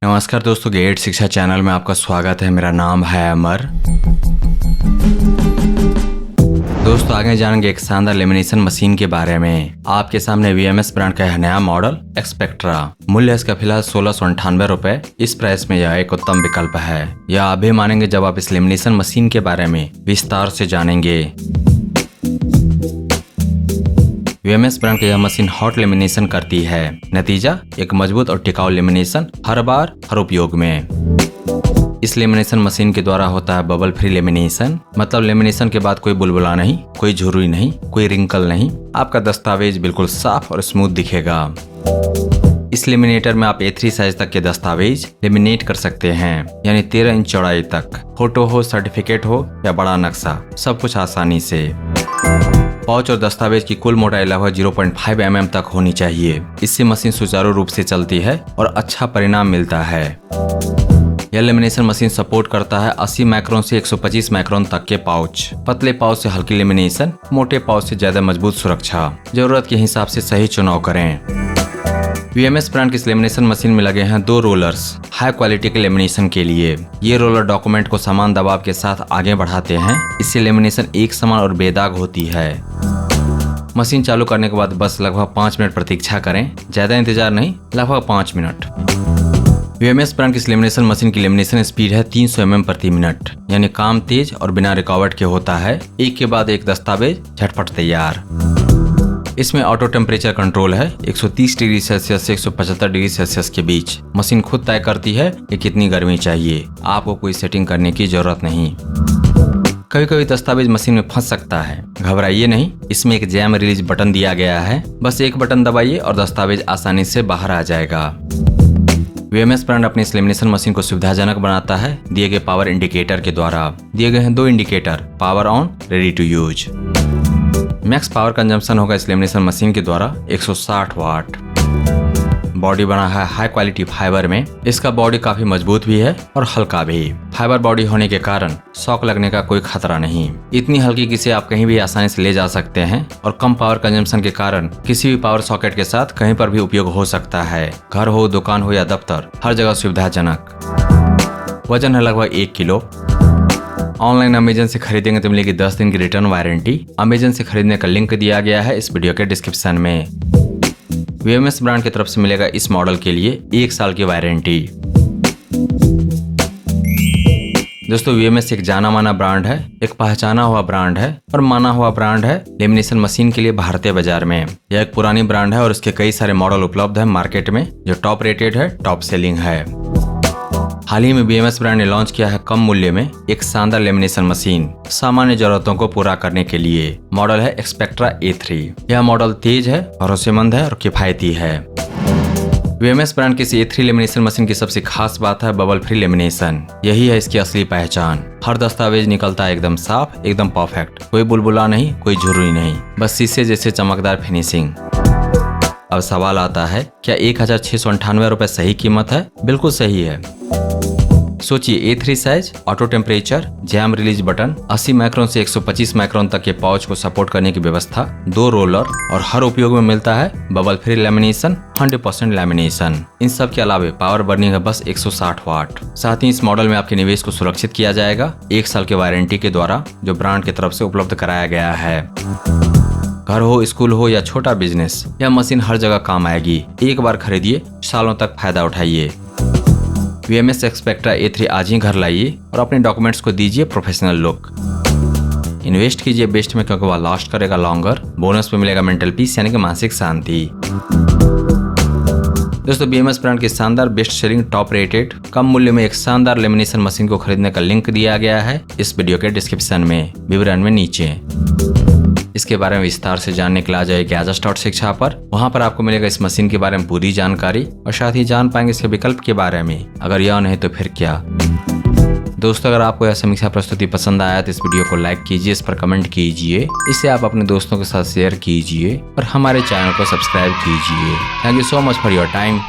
नमस्कार दोस्तों, गेट शिक्षा चैनल में आपका स्वागत है। मेरा नाम है अमर। दोस्तों आगे जानेंगे एक शानदार लेमिनेशन मशीन के बारे में। आपके सामने VMS ब्रांड का है नया मॉडल एक्सपेक्ट्रा। मूल्य इसका फिलहाल 1698 रुपए। इस प्राइस में यह एक उत्तम विकल्प है। यह आप भी मानेंगे जब आप इस लेमिनेशन मशीन के बारे में विस्तार से जानेंगे। VMS ब्रांड की यह मशीन हॉट लेमिनेशन करती है। नतीजा एक मजबूत और टिकाऊ लेमिनेशन हर बार हर उपयोग में। इस लेमिनेशन मशीन के द्वारा होता है बबल फ्री लेमिनेशन। मतलब लेमिनेशन के बाद कोई बुलबुला नहीं, कोई झुर्री नहीं, कोई रिंकल नहीं। आपका दस्तावेज बिल्कुल साफ और स्मूथ दिखेगा। इस लेमिनेटर में आप A3 साइज तक के दस्तावेज लेमिनेट कर सकते हैं, यानी 13 इंच चौड़ाई तक। फोटो हो, सर्टिफिकेट हो या बड़ा नक्शा, सब कुछ आसानी से। पाउच और दस्तावेज की कुल मोटाई लगभग 0.5 mm तक होनी चाहिए। इससे मशीन सुचारू रूप से चलती है और अच्छा परिणाम मिलता है। यह लेमिनेशन मशीन सपोर्ट करता है 80 माइक्रोन से 125 माइक्रोन तक के पाउच। पतले पाउच से हल्की लेमिनेशन, मोटे पाउच से ज्यादा मजबूत सुरक्षा। जरूरत के हिसाब से सही चुनाव करें। VMS ब्रांड की इस लेमिनेशन मशीन में लगे हैं 2 रोलर्स हाई क्वालिटी के लेमिनेशन के लिए। ये रोलर डॉक्यूमेंट को समान दबाव के साथ आगे बढ़ाते हैं। इससे लेमिनेशन एक समान और बेदाग होती है। मशीन चालू करने के बाद बस लगभग 5 मिनट प्रतीक्षा करें। ज्यादा इंतजार नहीं, लगभग 5 मिनट। VMS ब्रांड की इस लेमिनेशन मशीन की लेमिनेशन स्पीड है 300 mm प्रति मिनट, यानी काम तेज और बिना रुकावट के होता है। एक के बाद एक दस्तावेज झटपट तैयार। इसमें ऑटो टेम्परेचर कंट्रोल है 130 डिग्री सेल्सियस से 175 डिग्री सेल्सियस के बीच। मशीन खुद तय करती है कि कितनी गर्मी चाहिए। आपको कोई सेटिंग करने की जरूरत नहीं। कभी कभी दस्तावेज मशीन में फंस सकता है, घबराइए नहीं। इसमें एक जैम रिलीज बटन दिया गया है। बस एक बटन दबाइए और दस्तावेज आसानी से बाहर आ जाएगा। VMS ब्रांड अपनी इस लेमिनेशन मशीन को सुविधाजनक बनाता है दिए गए पावर इंडिकेटर के द्वारा। दिए गए हैं 2 indicator, power on, ready to use. Max power consumption होगा इस लेमिनेशन मशीन के द्वारा 160 वाट। बॉडी बना है हाई क्वालिटी फाइबर में। इसका बॉडी काफी मजबूत भी है और हल्का भी। फाइबर बॉडी होने के कारण शॉक लगने का कोई खतरा नहीं। इतनी हल्की कि इसे आप कहीं भी आसानी से ले जा सकते हैं और कम पावर कंजम्पशन के कारण किसी भी पावर सॉकेट के साथ कहीं पर भी उपयोग हो सकता है। घर हो, दुकान हो या दफ्तर, हर जगह सुविधाजनक। वजन है लगभग 1 किलो। ऑनलाइन अमेजन से खरीदेंगे तो मिलेगी 10 दिन की रिटर्न वारंटी। अमेजन से खरीदने का लिंक दिया गया है इस वीडियो के डिस्क्रिप्शन में। VMS ब्रांड की तरफ से मिलेगा इस मॉडल के लिए 1 साल की वारंटी। दोस्तों VMS एक जाना माना ब्रांड है, एक पहचाना हुआ ब्रांड है और माना हुआ ब्रांड है लेमिनेशन मशीन के लिए भारतीय बाजार में। यह एक पुरानी ब्रांड है और इसके कई सारे मॉडल उपलब्ध है मार्केट में, जो टॉप रेटेड है, टॉप सेलिंग है। हाल ही में VMS ब्रांड ने लॉन्च किया है कम मूल्य में एक शानदार लेमिनेशन मशीन सामान्य जरूरतों को पूरा करने के लिए। मॉडल है एक्सपेक्ट्रा A3। यह मॉडल तेज है, भरोसेमंद है और किफायती है। VMS ब्रांड की इस A3 लेमिनेशन मशीन की सबसे खास बात है बबल फ्री लेमिनेशन। यही है इसकी असली पहचान। हर दस्तावेज निकलता है एकदम साफ, एकदम परफेक्ट। कोई बुलबुला नहीं, कोई झुर्री नहीं, बस शीशे जैसे चमकदार फिनिशिंग। अब सवाल आता है, क्या 1698 रुपए सही कीमत है? बिल्कुल सही है। सोचिए, A3 size, auto temperature, jam release button, 80 micron से 125 माइक्रोन तक के पाउच को सपोर्ट करने की व्यवस्था, 2 रोलर और हर उपयोग में मिलता है बबल फ्री लेमिनेशन, 100% लेमिनेशन। इन सब के अलावा पावर बर्निंग है बस 160 वाट। साथ ही इस मॉडल में आपके निवेश को सुरक्षित किया जाएगा 1 साल की वारंटी के द्वारा, जो ब्रांड की तरफ से उपलब्ध कराया गया है। घर हो, स्कूल हो या छोटा बिजनेस, यह मशीन हर जगह काम आएगी। एक बार खरीदिए, सालों तक फायदा उठाइए। VMS एक्सपेक्ट्रा A3 आज ही घर लाइए और अपने डॉक्यूमेंट्स को दीजिए प्रोफेशनल लुक। इन्वेस्ट कीजिए बेस्ट में, क्योंकि वह लास्ट करेगा लॉन्गर। बोनस में मिलेगा मेंटल पीस, यानी कि मानसिक शांति। दोस्तों VMS ब्रांड की शानदार बेस्ट सेलिंग टॉप रेटेड कम मूल्य में एक शानदार लेमिनेशन मशीन को खरीदने का लिंक दिया गया है इस वीडियो के डिस्क्रिप्शन में, विवरण में नीचे। इसके बारे में विस्तार से जानने के लिए आ जाइए GAJAS.शिक्षा पर। वहां पर आपको मिलेगा इस मशीन के बारे में पूरी जानकारी और साथ ही जान पाएंगे इसके विकल्प के बारे में। अगर यह नहीं तो फिर क्या। दोस्तों अगर आपको यह समीक्षा प्रस्तुति पसंद आया तो इस वीडियो को लाइक कीजिए, इस पर कमेंट कीजिए, इसे आप अपने दोस्तों के साथ शेयर कीजिए और हमारे चैनल को सब्सक्राइब कीजिए। Thank you so much for your time.